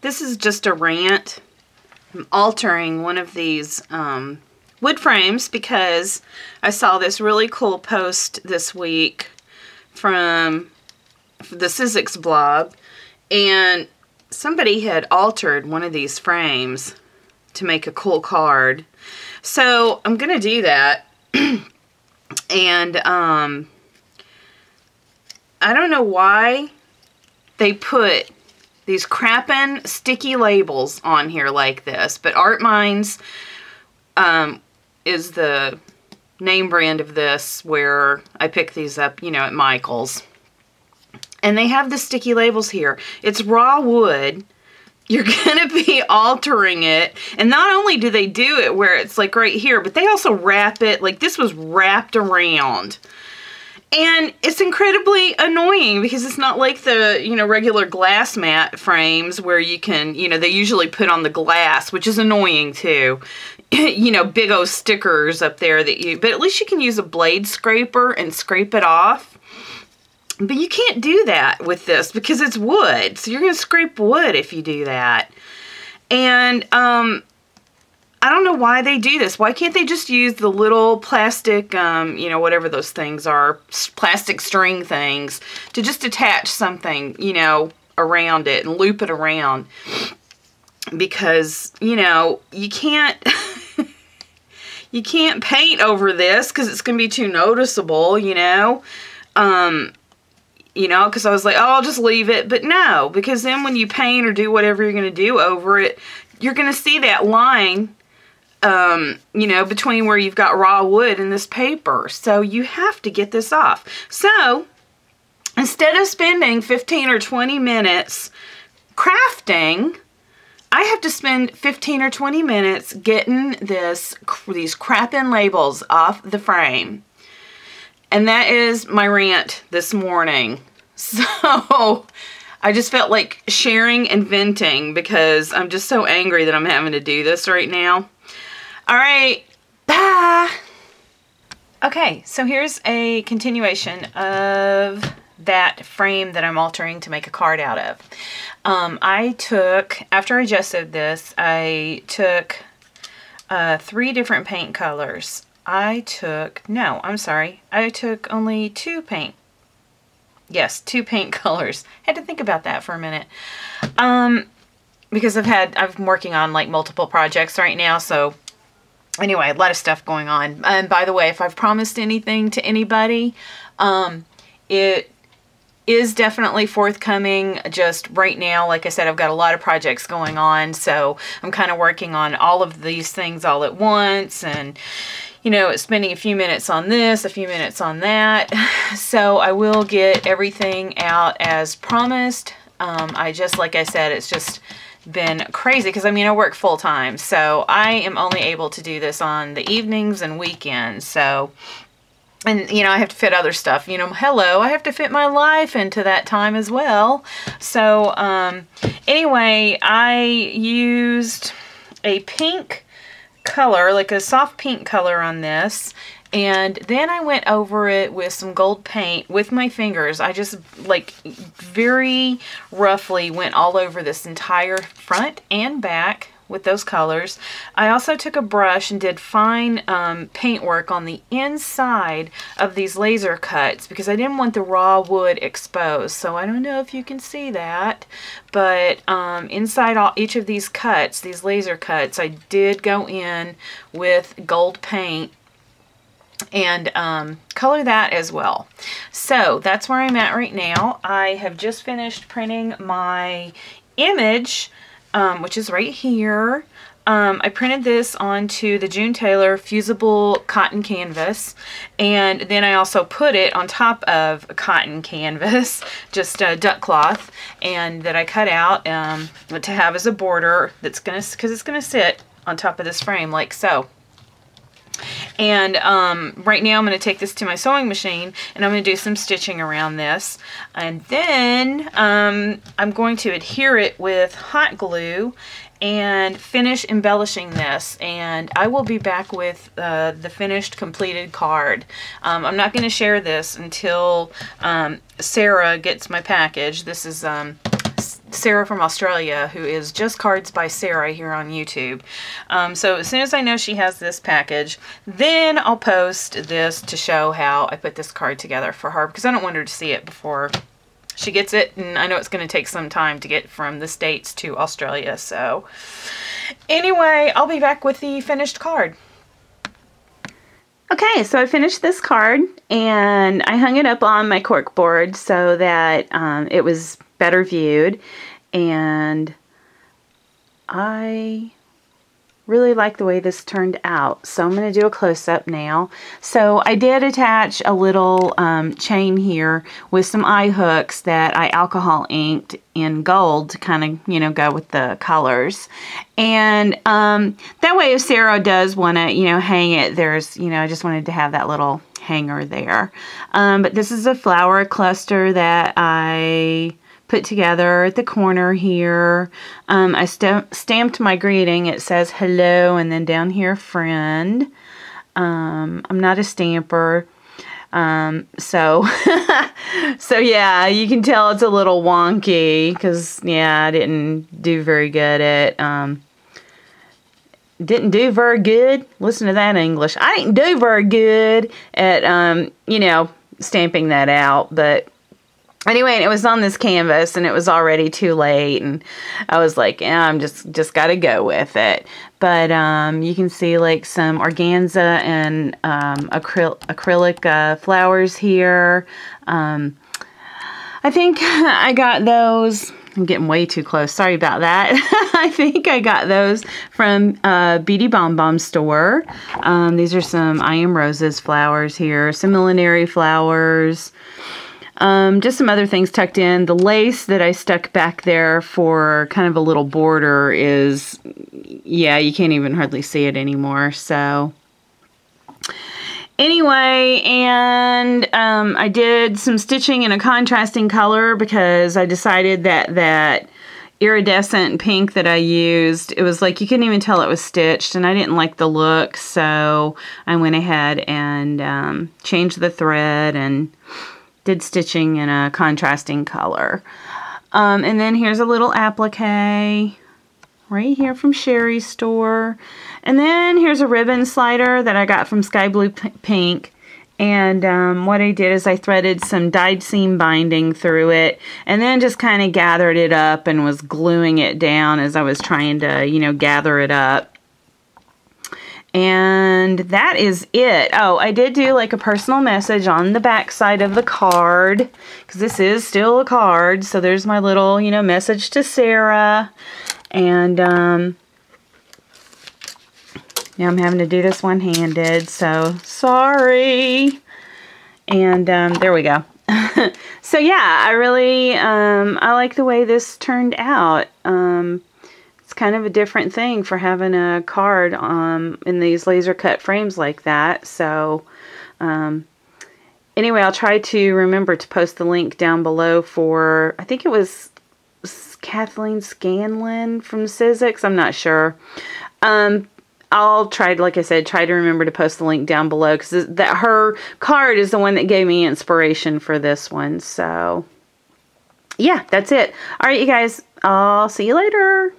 This is just a rant. I'm altering one of these wood frames because I saw this really cool post this week from the Sizzix blog, and somebody had altered one of these frames to make a cool card. So I'm gonna do that. And I don't know why they put these crappin' sticky labels on here like this, but Art Minds is the name brand of this, where I pick these up, you know, at Michael's. And they have the sticky labels here. It's raw wood. You're gonna be altering it. And not only do they do it where it's like right here, but they also wrap it, like this was wrapped around. And it's incredibly annoying because it's not like the, you know, regular glass mat frames where you can, you know, they usually put on the glass, which is annoying too. You know, big old stickers up there that you, but at least you can use a blade scraper and scrape it off. But you can't do that with this because it's wood. So you're going to scrape wood if you do that. And I don't know why they do this. Why can't they just use the little plastic, you know, whatever those things are, plastic string things, to just attach something, you know, around it and loop it around? Because, you know, you can't, you can't paint over this because it's going to be too noticeable, you know. You know, because I was like, oh, I'll just leave it. But no, because then when you paint or do whatever you're going to do over it, you're going to see that line, you know, between where you've got raw wood and this paper. So you have to get this off. So instead of spending 15 or 20 minutes crafting, I have to spend 15 or 20 minutes getting these crappin' labels off the frame. And that is my rant this morning. So I just felt like sharing and venting because I'm just so angry that I'm having to do this right now. All right, bye. Okay, so here's a continuation of that frame that I'm altering to make a card out of. I took, after I gessoed this, I took 3 different paint colors. I took only 2 paint. Yes, 2 paint colors. Had to think about that for a minute. Because I'm working on like multiple projects right now, so anyway, a lot of stuff going on. And by the way, if I've promised anything to anybody, it is definitely forthcoming. Just right now, like I said, I've got a lot of projects going on, so I'm kind of working on all of these things all at once, and you know, spending a few minutes on this, a few minutes on that. So I will get everything out as promised. Like I said, it's just been crazy because I mean, I work full time, so I am only able to do this on the evenings and weekends. So, and you know, I have to fit other stuff, you know, hello, I have to fit my life into that time as well. So, anyway, I used a pink color, like a soft pink color on this, and then I went over it with some gold paint with my fingers. I just like very roughly went all over this entire front and back with those colors. I also took a brush and did fine paint work on the inside of these laser cuts because I didn't want the raw wood exposed. So I don't know if you can see that, but inside each of these cuts, these laser cuts, I did go in with gold paint and color that as well. So that's where I'm at right now. I have just finished printing my image, which is right here. I printed this onto the June Taylor fusible cotton canvas, and then I also put it on top of a cotton canvas, just duck cloth, and that I cut out to have as a border. That's because it's gonna sit on top of this frame like so. And right now I'm going to take this to my sewing machine and I'm going to do some stitching around this, and then I'm going to adhere it with hot glue and finish embellishing this, and I will be back with the finished completed card. I'm not going to share this until Sara gets my package. This is Sara from Australia, who is Just Cards by Sara here on YouTube. So as soon as I know she has this package, then I'll post this to show how I put this card together for her, because I don't want her to see it before she gets it, and I know it's going to take some time to get from the States to Australia. So anyway, I'll be back with the finished card. Okay, so I finished this card and I hung it up on my cork board so that it was better viewed, and I really like the way this turned out. So I'm going to do a close-up now. So I did attach a little chain here with some eye hooks that I alcohol inked in gold to kind of, you know, go with the colors. And that way if Sara does want to, you know, hang it, there's, you know, I just wanted to have that little hanger there. But this is a flower cluster that I put together at the corner here. I stamped my greeting. It says hello, and then down here friend. I'm not a stamper, so yeah, you can tell it's a little wonky because yeah, I didn't do very good at didn't do very good. Listen to that English. I didn't do very good at you know, stamping that out, but anyway, and it was on this canvas, and it was already too late, and I was like, yeah, I'm just got to go with it. But you can see like some organza and acrylic flowers here. I think I got those. I'm getting way too close. Sorry about that. I think I got those from Beady Bomb Bomb store. These are some I Am Roses flowers here, some millenary flowers. Just some other things tucked in. The lace that I stuck back there for kind of a little border is, yeah, you can't even hardly see it anymore. So anyway, and I did some stitching in a contrasting color because I decided that iridescent pink that I used, it was like you couldn't even tell it was stitched, and I didn't like the look, so I went ahead and changed the thread and did stitching in a contrasting color. And then here's a little applique right here from Sherry's store. And then here's a ribbon slider that I got from Sky Blue Pink. And what I did is I threaded some dyed seam binding through it, and then just kind of gathered it up and was gluing it down as I was trying to, you know, gather it up. And that is it. Oh, I did do like a personal message on the back side of the card, because this is still a card. So there's my little, you know, message to Sara. And now I'm having to do this one-handed, so sorry. And there we go. So yeah, I really, I like the way this turned out. It's kind of a different thing for having a card in these laser cut frames like that. So anyway, I'll try to remember to post the link down below for, I think it was Kathleen Scanlon from Sizzix. I'm not sure. I'll try, like I said, try to remember to post the link down below, because that her card is the one that gave me inspiration for this one. So yeah, that's it. All right, you guys, I'll see you later.